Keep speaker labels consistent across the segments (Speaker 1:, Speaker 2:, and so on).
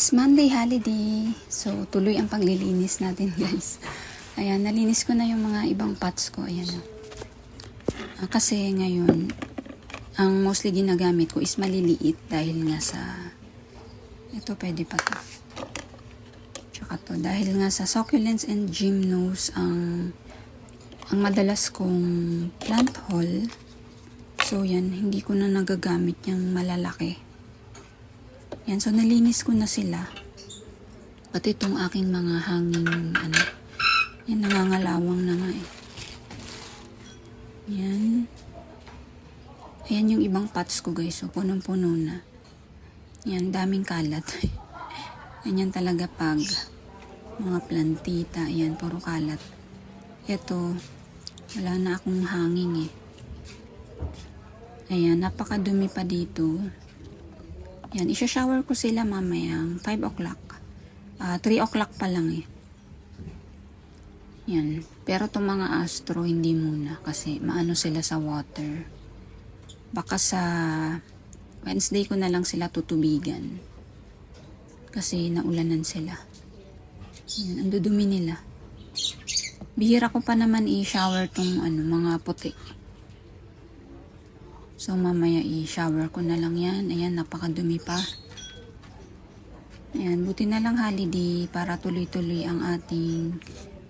Speaker 1: It's Monday holiday. So, tuloy ang paglilinis natin, guys. Ayan, nalinis ko na yung mga ibang pots ko. Ayan. Kasi ngayon, ang mostly ginagamit ko is maliliit dahil nga sa ito, pwede pa to. Tsaka to, dahil nga sa succulents and gymnos ang madalas kong plant haul. So, yan, hindi ko na nagagamit yung malalaki. Yan, so nalinis ko na sila. Pati itong aking mga hanging, yan, nangangalawang na nga eh. Yan. Ayan yung ibang pots ko, guys. So, punong-puno na. Yan, daming kalat. Ganyan talaga pag mga plantita. Ayan, puro kalat. Ito, wala na akong hanging eh. Ayan, napakadumi pa dito. Yan, isa-shower ko sila mamayang 5 o'clock. 3 o'clock pa lang eh. Yan. Pero itong mga astro, hindi muna. Kasi maano sila sa water. Baka sa Wednesday ko na lang sila tutubigan. Kasi naulanan sila. Yan, ang dudumi nila. Bihira ko pa naman i-shower tong mga puti. So, mamaya i-shower ko na lang yan. Ayan, napakadumi pa. Ayan, buti na lang holiday para tuloy-tuloy ang ating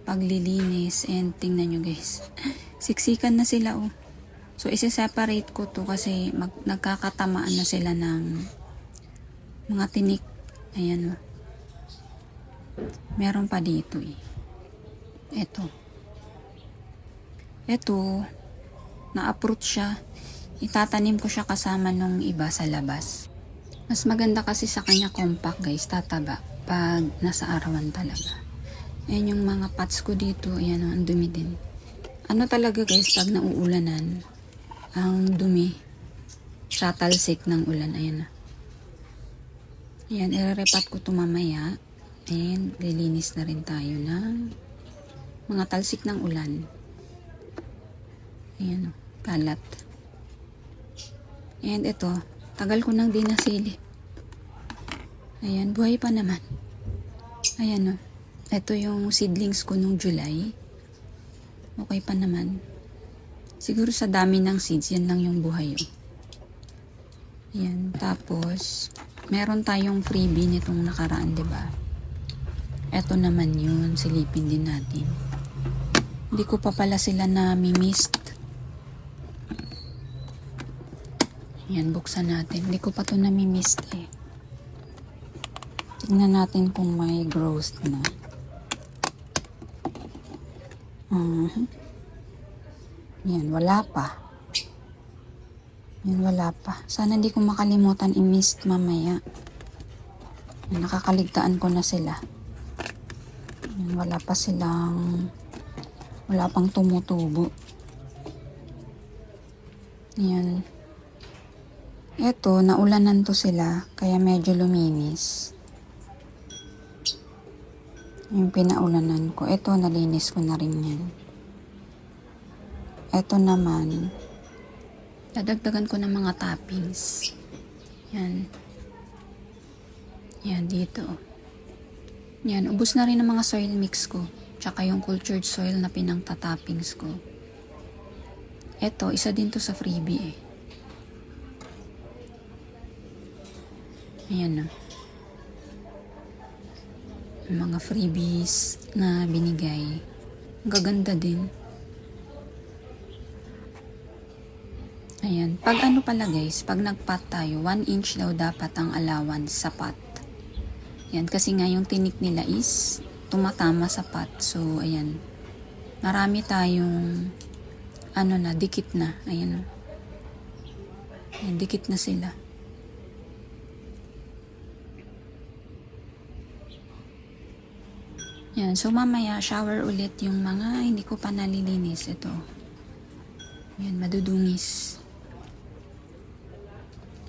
Speaker 1: paglilinis. And tingnan nyo guys, siksikan na sila oh. So, isi-separate ko to kasi nagkakatamaan na sila ng mga tinik. Ayan oh. Meron pa dito eh. Ito, na-uproot siya. Itatanim ko siya kasama nung iba sa labas. Mas maganda kasi sa kanya compact guys, tataba pag nasa arawan talaga. Ayan yung mga pots ko dito, ayan o, ang dumi din. Ano talaga guys, pag nauulanan, ang dumi, sa talsik ng ulan, ayan na. Ayan, irerepat ko ito mamaya. And lilinis na rin tayo ng mga talsik ng ulan. Ayan o, kalat. And ito, tagal ko nang dinasili. Ayan, buhay pa naman. Ayan o. Ito yung seedlings ko nung July. Okay pa naman. Siguro sa dami ng seeds, yan lang yung buhay o. Ayan, tapos, meron tayong freebie nitong nakaraan, diba? Ito naman yun, silipin din natin. Hindi ko pa pala sila na-mist. Yan, buksan natin. Hindi ko pa ito nami-mist eh. Tignan natin kung may growth na. Yan, wala pa. Yan, wala pa. Sana hindi ko makalimutan i-mist mamaya. Yan, nakakaligtaan ko na sila. Yan, wala pa silang, wala pang tumutubo. Yan. Ito, naulanan to sila, kaya medyo luminis. Yung pinaulanan ko. Ito, nalinis ko na rin yan. Ito naman, dadagdagan ko ng mga toppings. Yan. Yan, dito. Yan, ubos na rin ang mga soil mix ko. Tsaka yung cultured soil na pinangtatoppings ko. Ito, isa din to sa freebie eh. Ayan na. Mga freebies na binigay. Ang gaganda din. Ayan. Pag ano pala guys, pag nagpot tayo, 1 inch daw dapat ang allowance sa pot. Ayan. Kasi nga yung tinik nila is tumatama sa pot. So, ayan. Marami tayong dikit na. Ayan. Ayan, dikit na sila. Yan, so mamaya shower ulit yung mga hindi ko pa nalilinis. Ito. Yan, madudungis.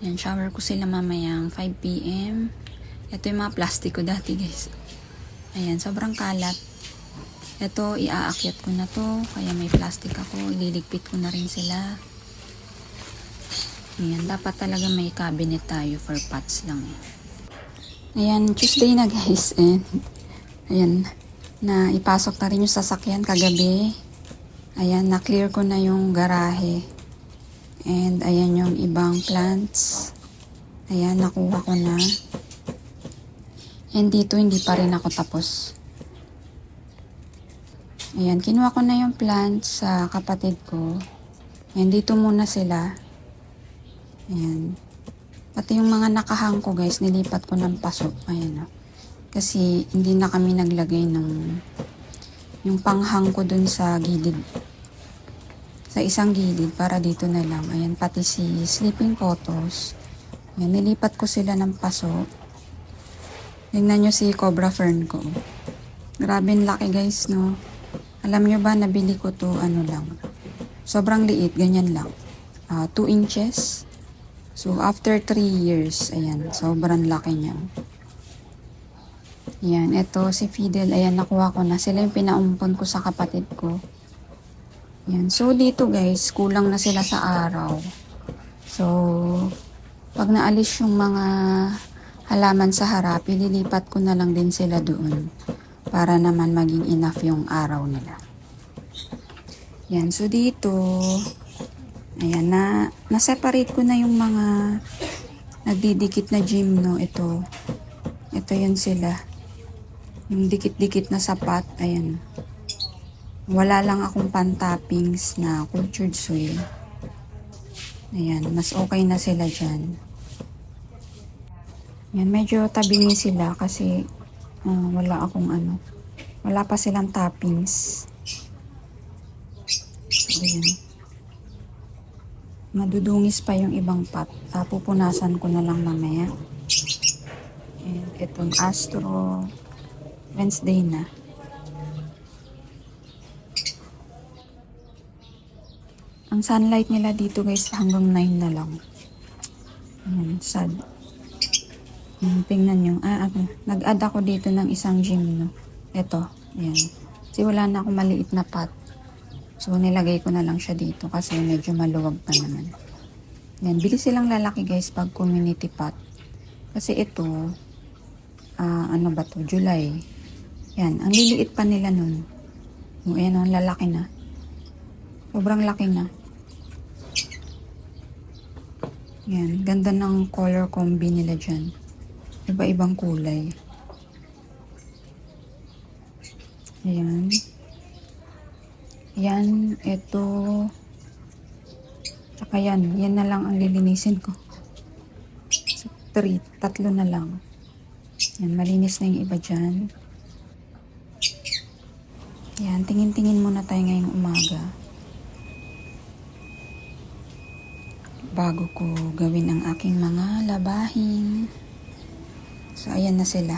Speaker 1: Yan, shower ko sila mamayang 5 PM. Ito yung mga plastic ko dati guys. Ayan, sobrang kalat. Ito, iaakyat ko na to. Kaya may plastic ako. Ililigpit ko na rin sila. Ayan, dapat talaga may cabinet tayo for pots lang eh. Ayan, Tuesday na guys. And, ayan, na ipasok na rin yung sasakyan kagabi. Ayan, na-clear ko na yung garahe. And, ayan yung ibang plants. Ayan, nakuha ko na. And dito, hindi pa rin ako tapos. Ayan, kinuha ko na yung plants sa kapatid ko. Ayan, dito muna sila. Ayan. Pati yung mga nakahang ko guys, nilipat ko ng paso. Ayan o. Kasi hindi na kami naglagay ng yung panghang ko dun sa gilid. Sa isang gilid para dito na lang. Ayan, pati si sleeping photos. Ayan, nilipat ko sila ng paso. Tingnan nyo si cobra fern ko. Grabe laki guys, no? Alam nyo ba, nabili ko to ano lang. Sobrang liit, ganyan lang. 2 inches. So, after 3 years, ayan, sobrang laki niya. Ayan, eto si Fidel, ayan, nakuha ko na. Sila yung pinaumpon ko sa kapatid ko. Ayan, so dito guys, kulang na sila sa araw. So, pag naalis yung mga halaman sa harap, ililipat ko na lang din sila doon. Para naman maging enough yung araw nila. Yan, so dito, ayan, na-separate ko na yung mga nagdidikit na gymno. Ito yan sila. Yung dikit-dikit na sapat, ayan. Wala lang akong pan-toppings na cultured soil. Ayan, mas okay na sila dyan. Yan, medyo tabingi sila kasi wala akong wala pa silang toppings. So, ayan. Madudungis pa yung ibang pot. Pupunasan ko na lang mamaya. And itong Astro, Wednesday na. Ang sunlight nila dito guys hanggang 9 na lang. Ayan, sad. Tingnan nyo. Nag-add ako dito ng isang gymno. Ito. Ayan. Kasi wala na akong maliit na pot. So, nilagay ko na lang siya dito kasi medyo maluwag pa naman. Ayan. Bilis silang lalaki guys pag community pot. Kasi ito, ano ba to? July. Ayan. Ang liliit pa nila nun. Ayan, ang lalaki na. Sobrang laki na. Ayan. Ganda ng color combi nila dyan. Iba-ibang kulay. Ayan. Ayan, ito. Tsaka yan. Yan na lang ang lilinisin ko. So, 3 na lang. Yan, malinis na yung iba dyan. Yan, tingin-tingin muna tayo ngayong umaga. Bago ko gawin ang aking mga labahin. So, ayan na sila.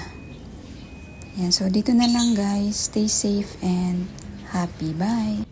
Speaker 1: Ayan, so dito na lang guys. Stay safe and happy. Bye!